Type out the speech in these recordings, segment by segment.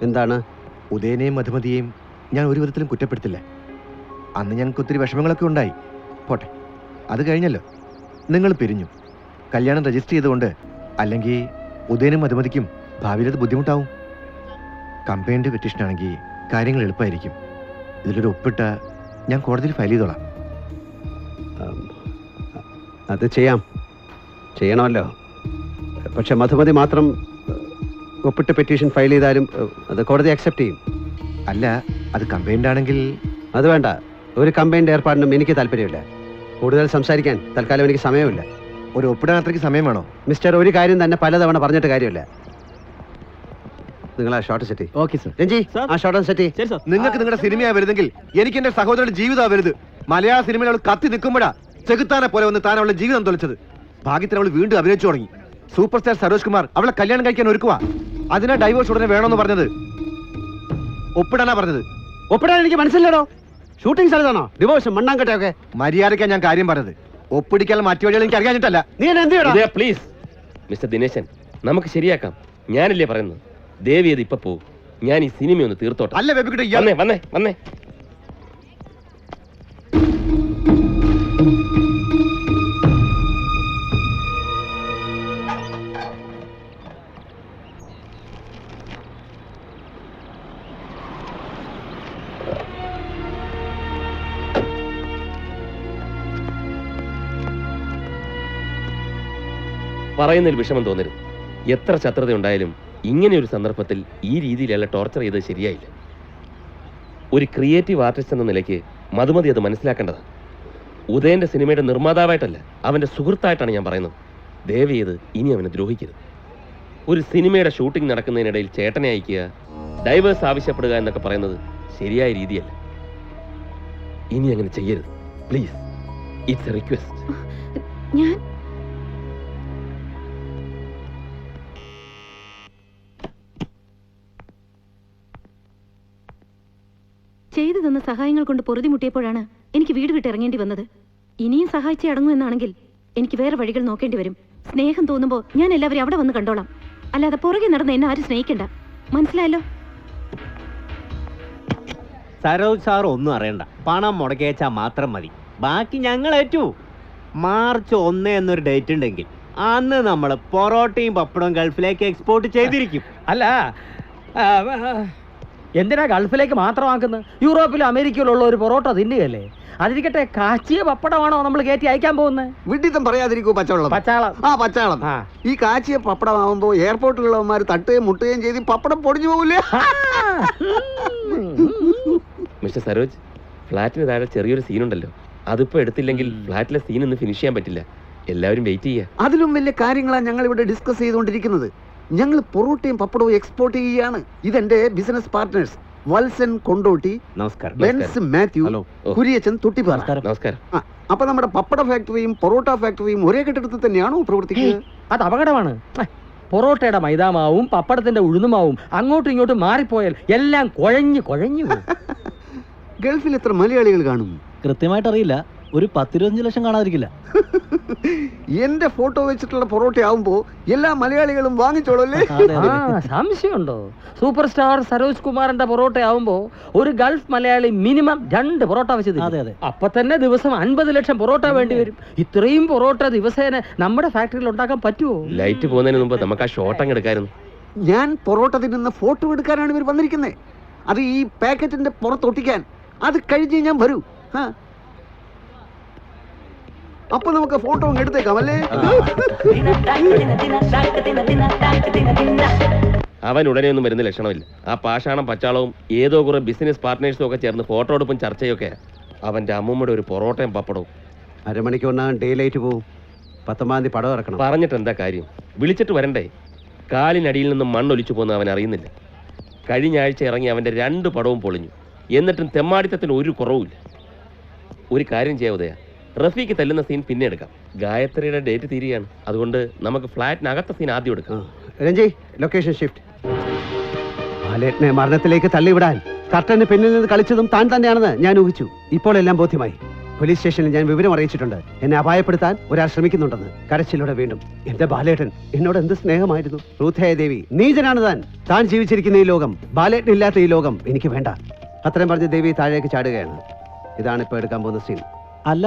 എന്താണ്? ഉദയനെയും മധുമതിയെയും ഞാൻ ഒരു വിധത്തിലും കുറ്റപ്പെടുത്തില്ല. അന്ന് ഞങ്ങൾക്ക് ഒത്തിരി വിഷമങ്ങളൊക്കെ ഉണ്ടായി. പോട്ടെ, അത് കഴിഞ്ഞല്ലോ. നിങ്ങൾ പിരിഞ്ഞു, കല്യാണം രജിസ്റ്റർ ചെയ്തുകൊണ്ട്. അല്ലെങ്കിൽ ഉദയനും മധുമതിക്കും ഭാവിയിൽ അത് ബുദ്ധിമുട്ടാവും. കമ്പൈൻഡ് പെറ്റീഷനാണെങ്കിൽ കാര്യങ്ങൾ എളുപ്പമായിരിക്കും. ഇതിലൊരു ഒപ്പിട്ട ഞാൻ കോടതിയിൽ ഫയൽ ചെയ്തോളാം. അത് ചെയ്യണമല്ലോ. പക്ഷെ മധുമതി മാത്രം ഒപ്പിട്ട് പെറ്റീഷൻ ഫയൽ ചെയ്താലും അത് കോടതി അക്സെപ്റ്റ് ചെയ്യും. അല്ല, അത് കമ്പൈൻഡ് ആണെങ്കിൽ. അത് വേണ്ട. ഒരു കമ്പൈൻഡ് ഏർപ്പാടിനും എനിക്ക് താല്പര്യമില്ല. കൂടുതൽ സംസാരിക്കാൻ തൽക്കാലം എനിക്ക് സമയമില്ല. ഒരു ഒപ്പിടാൻ അത്രയ്ക്ക് സമയം വേണോ? മിസ്റ്റർ, ഒരു കാര്യം തന്നെ പലതവണ പറഞ്ഞിട്ട് കാര്യമില്ല. നിങ്ങൾ ആ shot set. Okay sir. Ranji, ആ ഷോട്ട് സെറ്റ്. നിങ്ങൾക്ക് നിങ്ങളുടെ സിനിമയാ വരുന്നെങ്കിൽ എനിക്ക് എന്റെ സഹോദരന്റെ ജീവിതമാ വരുത്. മലയാള സിനിമയിൽ അവൾ കത്തി നിൽക്കുമ്പോഴാ ചെകുത്താനെ പോലെ വന്ന് താൻ അവളുടെ ജീവിതം തൊലച്ചത്. ഭാഗ്യത്തിന് അവൾ വീണ്ടും അഭിനയിച്ചു തുടങ്ങി. സൂപ്പർ സ്റ്റാർ സരോജ് കുമാർ അവളെ കല്യാണം കഴിക്കാൻ ഒരുക്കുവാ. അതിനാ ഡൈവോഴ്സ് ഉടനെ വേണമെന്ന് പറഞ്ഞത്. ഒപ്പിടാനാ പറഞ്ഞത്. ഒപ്പിടാൻ എനിക്ക് മനസ്സില്ലടോ. Shooting സ്ഥലത്താണോ divorce മണ്ണാങ്കട്ടയൊക്കെ? മര്യാദയ്ക്കാ ഞാൻ കാര്യം പറഞ്ഞത്. ഒപ്പിടിക്കാൻ മറ്റു വഴികൾ എനിക്ക് അറിയാഞ്ഞിട്ടല്ല. നീ എന്ത് ചെയ്യണം? പ്ലീസ് മിസ്റ്റർ ദിനേശൻ, നമുക്ക് ശരിയാക്കാം. ഞാനല്ലേ പറയുന്നത്. ദേവി അത് ഇപ്പൊ പോകും. ഞാൻ ഈ സിനിമ ഒന്ന് തീർത്തോട്ടെ. അല്ല ബേബിക്കുട്ടി, വന്നേ. പറയുന്നതിൽ വിഷമം തോന്നരുത്. എത്ര ശത്രുത ഉണ്ടായാലും ഇങ്ങനെ ഒരു സന്ദർഭത്തിൽ ഈ രീതിയിലല്ല ടോർച്ചർ ചെയ്തത് ശരിയായില്ല. ഒരു ക്രിയേറ്റീവ് ആർട്ടിസ്റ്റ് എന്ന നിലയ്ക്ക് മധുമതി അത് മനസ്സിലാക്കേണ്ടതാണ്. ഉദയന്റെ സിനിമയുടെ നിർമ്മാതാവായിട്ടല്ല, അവന്റെ സുഹൃത്തായിട്ടാണ് ഞാൻ പറയുന്നത്. ദയവ് ചെയ്ത് ഇനി അവനെ ദ്രോഹിക്കരുത്. ഒരു സിനിമയുടെ ഷൂട്ടിംഗ് നടക്കുന്നതിനിടയിൽ ചേട്ടനെ അയക്കുക, ഡൈവേഴ്സ് ആവശ്യപ്പെടുക എന്നൊക്കെ പറയുന്നത് ശരിയായ രീതിയല്ല. ഇനി അങ്ങനെ ചെയ്യരുത് പ്ലീസ്. It's A request. ചെയ്തു തന്ന സഹായങ്ങൾ കൊണ്ട് പൊറുതിമുട്ടിയപ്പോഴാണ് എനിക്ക് വീട് വിട്ടിറങ്ങേണ്ടി വന്നത്. ഇനിയും സഹായിച്ചേ അടങ്ങുമെന്നാണെങ്കിൽ എനിക്ക് വേറെ വഴികൾ നോക്കേണ്ടി വരും. സ്നേഹം തോന്നുമ്പോൾ ഞാൻ എല്ലാവരും അവിടെ വന്ന് കണ്ടോളാം. അല്ലാതെ പുറകെ നടന്ന് എന്നെ ആരും സ്നേഹിക്കണ്ട. മനസ്സിലായല്ലോ? സരോജ് സാർ ഒന്നും അറിയണ്ട. പണം മുടക്കിയച്ചാൽ മാത്രം മതി. ബാക്കി ഞങ്ങൾ ഏറ്റു. മാർച്ച് 1 എന്നൊരു ഡേറ്റ് ഉണ്ടെങ്കിൽ അന്ന് നമ്മൾ പൊറോട്ടയും പപ്പടവും ഗൾഫിലേക്ക് എക്സ്പോർട്ട് ചെയ്തിരിക്കും. അല്ല, എന്തിനാ ഗൾഫിലേക്ക് മാത്രമാക്കുന്നത്? യൂറോപ്പിലും അമേരിക്കയിലും ഉള്ള ഒരു പൊറോട്ട തിന്നുകയല്ലേ? അതിരിക്കട്ടെ, കാച്ചിയ പപ്പടമാണോ നമ്മൾ കയറ്റി അയക്കാൻ പോകുന്നത്? വിഡിത്തം പറയാതിരിക്കൂ. പച്ചവെള്ളം. പച്ചവെള്ളം. ഈ കാച്ചിയ പപ്പടമാകുമ്പോ എയർപോർട്ടിലുള്ളവന്മാർ തട്ടുകയും മുട്ടുകയും ചെയ്ത് പപ്പടം പൊടിഞ്ഞു പോകില്ലേ? മിസ്റ്റർ സരോജ്, ഫ്ലാറ്റിന് താഴെ ചെറിയൊരു സീനുണ്ടല്ലോ, അതിപ്പോ എടുത്തില്ലെങ്കിൽ ഫ്ലാറ്റിലെ സീൻ ഒന്ന് ഫിനിഷ് ചെയ്യാൻ പറ്റില്ല. എല്ലാവരും വെയിറ്റ് ചെയ്യാ. അതിലും വലിയ കാര്യങ്ങളാണ് ഞങ്ങൾ ഇവിടെ ഡിസ്കസ് ചെയ്തുകൊണ്ടിരിക്കുന്നത്. ഞങ്ങൾ പൊറോട്ടയും പപ്പടവും എക്സ്പോർട്ട് ചെയ്യുകയാണ്. ഇതെന്റെ ബിസിനസ് പാർട്ട്നേഴ്സ് വത്സൻ കൊണ്ടോട്ടി, നമസ്കാരം, ബെൻസ് മാത്യു, കുര്യച്ചൻ തുട്ടിപ്പാറ. നമസ്കാരം. അപ്പൊ നമ്മുടെ പപ്പട ഫാക്ടറിയും പൊറോട്ട ഫാക്ടറിയും ഒരേ കെട്ടിടത്തിൽ തന്നെയാണോ പ്രവർത്തിക്കുന്നത്? അത് അപകടമാണ്. പൊറോട്ടയുടെ മൈദാമാവും പപ്പടത്തിന്റെ ഉഴുന്നുമാവും അങ്ങോട്ടും ഇങ്ങോട്ടും മാറിപ്പോയാൽ എല്ലാം കുഴഞ്ഞു. ഗൾഫിൽ എത്ര മലയാളികൾ കാണും? കൃത്യമായിട്ട് അറിയില്ല. ഒരു 10-25 ലക്ഷം കാണാതിരിക്കില്ല. എന്റെ ഫോട്ടോ വെച്ചിട്ടുള്ള പൊറോട്ട ആവുമ്പോ എല്ലാ മലയാളികളും വാങ്ങിച്ചോളല്ലേ? സംശയമുണ്ടോ? സൂപ്പർ സ്റ്റാർ സരോജ് കുമാറിന്റെ പൊറോട്ട ആവുമ്പോ ഒരു ഗൾഫ് മലയാളി മിനിമം 2 പൊറോട്ട വെച്ചത്. അപ്പൊ തന്നെ ദിവസം 50 ലക്ഷം പൊറോട്ട വേണ്ടി വരും. ഇത്രയും പൊറോട്ട ദിവസേന നമ്മുടെ ഫാക്ടറിയിൽ ഉണ്ടാക്കാൻ പറ്റുമോ? ലൈറ്റ് പോകുന്നതിന് മുമ്പ് നമുക്ക് ആ ഷോട്ട് അങ്ങ് എടുക്കായിരുന്നു. ഞാൻ പൊറോട്ട തിന്നുന്ന ഫോട്ടോ എടുക്കാനാണ് ഇവർ വന്നിരിക്കുന്നത്. അത് ഈ പാക്കറ്റിന്റെ പുറത്തൊട്ടിക്കാൻ. അത് കഴിഞ്ഞ് ഞാൻ വരൂ. അപ്പൊ നമുക്ക് ഫോട്ടോ എടുത്തേക്കാം അല്ലേ? അവൻ ഉടനെ ഒന്നും വരുന്ന ലക്ഷണമില്ല. ആ പാഷാണം പച്ചാളവും ഏതോ കുറെ ബിസിനസ് പാർട്ട്നേഴ്സും ഒക്കെ ചേർന്ന് ഫോട്ടോ എടുപ്പും ചർച്ചയൊക്കെ. അവന്റെ അമ്മൂമ്മയുടെ ഒരു പൊറോട്ടയും പപ്പടവും. അരമണിക്കൂറിനകം ഡേ ലൈറ്റ് പോവും. 19-ാം തീയതി പടം ഇറക്കണം. പറഞ്ഞിട്ട് എന്താ കാര്യം? വിളിച്ചിട്ട് വരണ്ടേ? കാലിനടിയിൽ നിന്നും മണ്ണൊലിച്ചു പോകുന്ന അവൻ അറിയുന്നില്ല. കഴിഞ്ഞ ആഴ്ച ഇറങ്ങി അവന്റെ 2 പടവും പൊളിഞ്ഞു. എന്നിട്ടും തെമ്മാടിത്തത്തിന് ഒരു കുറവുമില്ല. ഒരു കാര്യം ചെയ്യാവുതയാ, റഫീക്ക് തല്ലുന്ന സീൻ പിന്നെ എടുക്കാം. ഗായത്രിയുടെ ഡേറ്റ് തീരുകയാണ്. അതുകൊണ്ട് നമുക്ക് ഫ്ലാറ്റിനകത്ത സീൻ ആദ്യം എടുക്കാം. Ranji, location shift. ബാലേട്ടനെ മരണത്തിലേക്ക് തള്ളിവിടാൻ കർട്ടന് പിന്നിൽ നിന്ന് കളിച്ചതും താൻ തന്നെയാണെന്ന് ഞാൻ ഊഹിച്ചു. ഇപ്പോൾ എല്ലാം ബോധ്യമായി. പോലീസ് സ്റ്റേഷനിൽ ഞാൻ വിവരം അറിയിച്ചിട്ടുണ്ട്. എന്നെ അപായപ്പെടുത്താൻ ഒരാൾ ശ്രമിക്കുന്നുണ്ടെന്ന്. കരച്ചിലൂടെ വീണ്ടും എന്റെ ബാലേട്ടൻ എന്നോട് എന്ത് സ്നേഹമായിരുന്നു. റൂഥയായ ദേവി, നീചനാണ് താൻ ജീവിച്ചിരിക്കുന്ന ഈ ലോകം, ബാലേട്ടൻ ഇല്ലാത്ത ഈ ലോകം എനിക്ക് വേണ്ട. അത്രയും പറഞ്ഞ് ദേവി താഴേക്ക് ചാടുകയാണ്. ഇതാണ് ഇപ്പൊ എടുക്കാൻ പോകുന്ന സീൻ. അല്ല,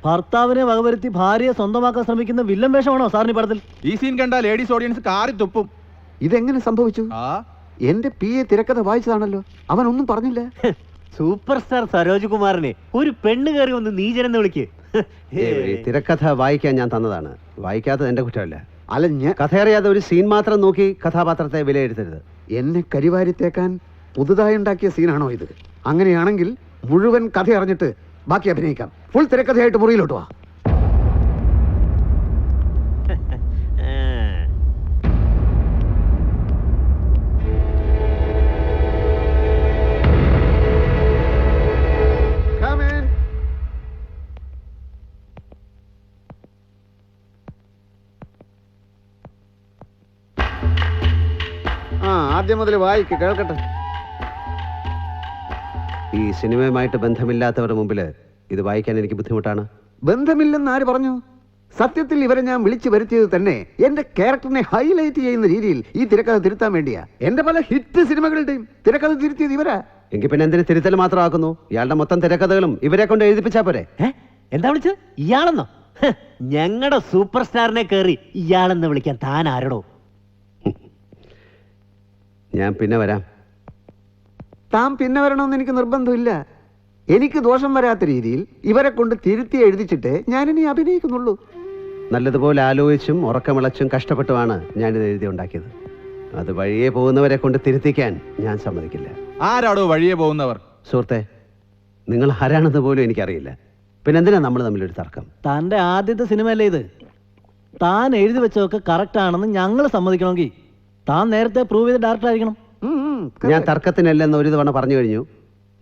ഭർത്താവിനെ വകവരുത്തി ഭാര്യയെ സ്വന്തമാക്കാൻ ശ്രമിക്കുന്ന വില്ലൻ വേഷമാണോ സാറിന് പടത്തിൽ? ഈ സീൻ കണ്ട ലേഡീസ് ഓഡിയൻസ് കാറി തുപ്പും. ഇതെങ്ങനെ സംഭവിച്ചു? എന്റെ PA തിരക്കഥ വായിച്ചതാണല്ലോ, അവൻ ഒന്നും പറഞ്ഞില്ല. സൂപ്പർ സ്റ്റാർ സരോജ് കുമാറിനെ ഒരു പെണ്ണ് കയറി ഒന്ന് നീചനെന്ന് വിളിക്ക്. തിരക്കഥ വായിക്കാൻ ഞാൻ തന്നതാണ്. വായിക്കാത്തത് എന്റെ കുറ്റമല്ല. അല്ല, കഥ അറിയാതെ ഒരു സീൻ മാത്രം നോക്കി കഥാപാത്രത്തെ വിലയിരുത്തരുത്. എന്നെ കരിവാരി തേക്കാൻ പുതുതായി ഉണ്ടാക്കിയ സീനാണോ ഇത്? അങ്ങനെയാണെങ്കിൽ മുഴുവൻ കഥ അറിഞ്ഞിട്ട് ബാക്കി അഭിനയിക്കാം. ഫുൾ തിരക്കഥയായിട്ട് മുറിയിലോട്ട് വാ. ആദ്യം മുതൽ വായിക്ക്, കേൾക്കട്ടെ. ഈ സിനിമയുമായിട്ട് ബന്ധമില്ലാത്തവരുടെ മുമ്പിൽ ഇത് വായിക്കാൻ എനിക്ക് ബുദ്ധിമുട്ടാണ്. ബന്ധമില്ലെന്ന് ആര് പറഞ്ഞു? സത്യത്തിൽ ഇവരെ ഞാൻ വിളിച്ചു വരുത്തിയത് തന്നെ എന്റെ ക്യാരക്ടറിനെ ഹൈലൈറ്റ് ചെയ്യുന്ന രീതിയിൽ ഈ തിരക്കഥ തിരുത്താൻ വേണ്ടിയാ. എന്റെ പല ഹിറ്റ് സിനിമകളുടെയും തിരക്കഥ തിരുത്തിയത് ഇവരാ. എങ്കിൽ പിന്നെ എന്തിന് തിരുത്തൽ മാത്രമാക്കുന്നു? ഇയാളുടെ മൊത്തം തിരക്കഥകളും ഇവരെ കൊണ്ട് എഴുതിപ്പിച്ചാ പോരെ? എന്താ വിളിച്ചത്? ഇയാളെന്നോ? ഞങ്ങളുടെ സൂപ്പർ സ്റ്റാറിനെ കയറി ഇയാളെന്ന് വിളിക്കാൻ താൻ ആരടോ? ഞാൻ പിന്നെ വരാം. താൻ പിന്നെ വരണമെന്ന് എനിക്ക് നിർബന്ധമില്ല. എനിക്ക് ദോഷം വരാത്ത രീതിയിൽ ഇവരെ കൊണ്ട് തിരുത്തി എഴുതിച്ചിട്ട് ഞാനിനി അഭിനയിക്കുന്നുള്ളൂ. നല്ലതുപോലെ ആലോചിച്ചും ഉറക്കമിളച്ചും കഷ്ടപ്പെട്ടുമാണ് ഞാനിത് എഴുതി ഉണ്ടാക്കിയത്. അത് വഴിയെ പോകുന്നവരെ കൊണ്ട് തിരുത്തിക്കാൻ ഞാൻ സമ്മതിക്കില്ല. ആരാടോ വഴിയെ പോകുന്നവർ? സുഹൃത്തെ, നിങ്ങൾ ആരാണെന്ന് പോലും എനിക്കറിയില്ല. പിന്നെ എന്തിനാ നമ്മൾ തമ്മിലൊരു തർക്കം? തന്റെ ആദ്യത്തെ സിനിമയല്ലേ ഇത്? താൻ എഴുതി വെച്ചതൊക്കെ കറക്റ്റ് ആണെന്ന് ഞങ്ങൾ സമ്മതിക്കണമെങ്കിൽ താൻ നേരത്തെ പ്രൂവ് ചെയ്ത ഡയറക്ടർ ആയിരിക്കണം. ഞാൻ തർക്കത്തിനല്ലെന്ന് ഒരു തവണ പറഞ്ഞു കഴിഞ്ഞു.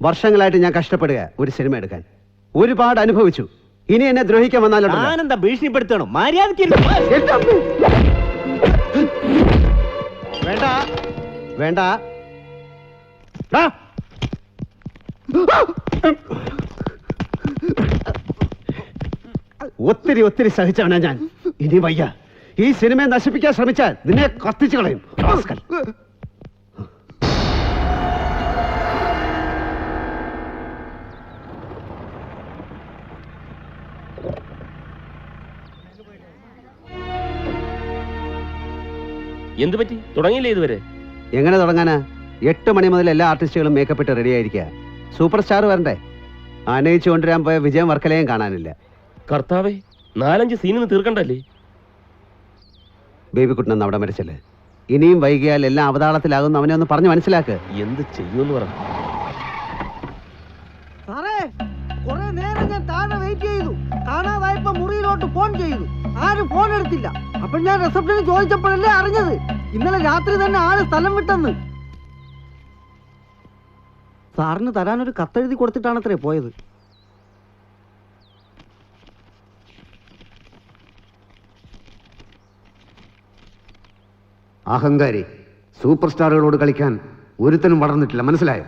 വർഷങ്ങളായിട്ട് ഞാൻ കഷ്ടപ്പെടുക ഒരു സിനിമ എടുക്കാൻ. ഒരുപാട് അനുഭവിച്ചു. ഇനി എന്നെ ദ്രോഹിക്കാൻ വന്നാലോ? ഞാനെന്താ ഭീഷണിപ്പെടുത്തണോ? മര്യാദയ്ക്ക് വേണ്ട വേണ്ട. ഒത്തിരി ഒത്തിരി സഹിച്ചവനാ ഞാൻ. ഇനി വയ്യ. ഈ സിനിമയെ നശിപ്പിക്കാൻ ശ്രമിച്ചാൽ നിന്നെ കത്തിച്ചു കളയും. എന്ത് പറ്റി? തുടങ്ങിയില്ലേ ഇതുവരെ? എങ്ങനെ തുടങ്ങാനാ? 8 മണി മുതൽ എല്ലാ ആർട്ടിസ്റ്റുകളും മേക്കപ്പ് ഇട്ട് റെഡി ആയിരിക്കുക. സൂപ്പർ സ്റ്റാർ വരണ്ടേ? ആനയിച്ചു കൊണ്ടുവരാൻ പോയ വിജയം വർക്കലയും കാണാനില്ല. കർത്താവേ, 4-5 സീനിന്ന് തീർക്കണ്ടല്ലേ? ബേബിക്കുട്ടൻ അവിടെ മരിച്ചല്ലേ? ഇനിയും വൈകിയാൽ എല്ലാം അവതാളത്തിലാകും. അവനെ ഒന്ന് പറഞ്ഞു മനസ്സിലാക്ക്. എന്ത് ചെയ്യുമെന്ന് പറഞ്ഞു. കുറെ നേരം ഞാൻ താഴെ വെയിറ്റ് ചെയ്തു. കാണാതായപ്പോ മുറിയിലോട്ട് ഫോൺ ചെയ്തു. ആരും ഫോൺ എടുത്തില്ല. അപ്പൊ ഞാൻ റിസപ്ഷനിൽ ചോദിച്ചപ്പോഴല്ലേ അറിഞ്ഞത് ഇന്നലെ രാത്രി തന്നെ ആള് സ്ഥലം വിട്ടെന്ന്. സാറിന് തരാനൊരു കത്തെഴുതി കൊടുത്തിട്ടാണത്രേ പോയത്. അഹങ്കാരി. സൂപ്പർ സ്റ്റാറുകളോട് കളിക്കാൻ ഒരുത്തനും വളർന്നിട്ടില്ല, മനസ്സിലായോ?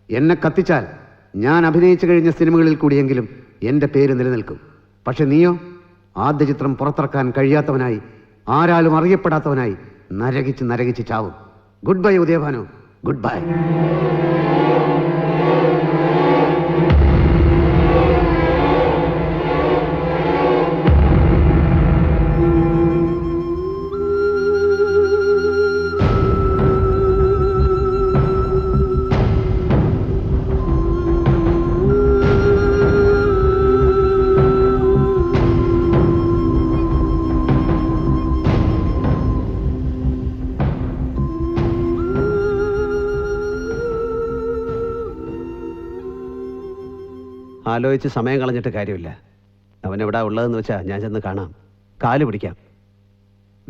എന്നെ കത്തിച്ചാൽ ഞാൻ അഭിനയിച്ചു കഴിഞ്ഞ സിനിമകളിൽ കൂടിയെങ്കിലും എൻ്റെ പേര് നിലനിൽക്കും. പക്ഷെ നീയോ ആദ്യ ചിത്രം പുറത്തിറക്കാൻ കഴിയാത്തവനായി, ആരാലും അറിയപ്പെടാത്തവനായി നരകിച്ച് നരകിച്ച് ചാവും. Good bye Udayabhanu, good bye. ആലോചിച്ച് സമയം കളഞ്ഞിട്ട് കാര്യമില്ല. അവനെവിടാ ഉള്ളതെന്ന് വെച്ചാൽ ഞാൻ ചെന്ന് കാണാം, കാല് പിടിക്കാം.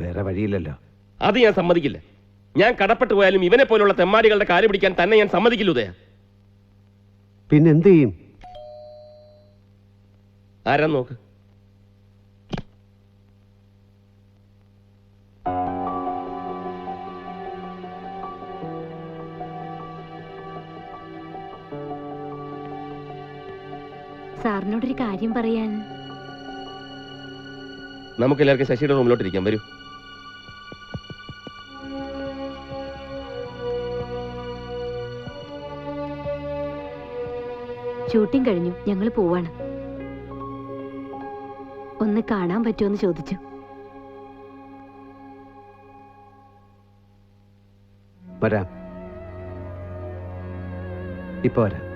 വേറെ വഴിയില്ലല്ലോ. അത് ഞാൻ സമ്മതിക്കില്ല. ഞാൻ കടപ്പെട്ടു പോയാലും ഇവനെ പോലുള്ള തെമ്മാടികളുടെ കാല് പിടിക്കാൻ തന്നെ ഞാൻ സമ്മതിക്കില്ല ഉദയ. പിന്നെന്ത് ചെയ്യും? ആരാ നോക്ക്. സാറിനോടൊരു കാര്യം പറയാൻ. നമുക്ക് എല്ലാവർക്കും ശശിയുടെ റൂമിലോട്ട് ഇരിക്കാം. വരൂ. ഷൂട്ടിംഗ് കഴിഞ്ഞു, ഞങ്ങൾ പോവാണ്. ഒന്ന് കാണാൻ പറ്റുമെന്ന് ചോദിച്ചു. വരാം, ഇപ്പൊ വരാം.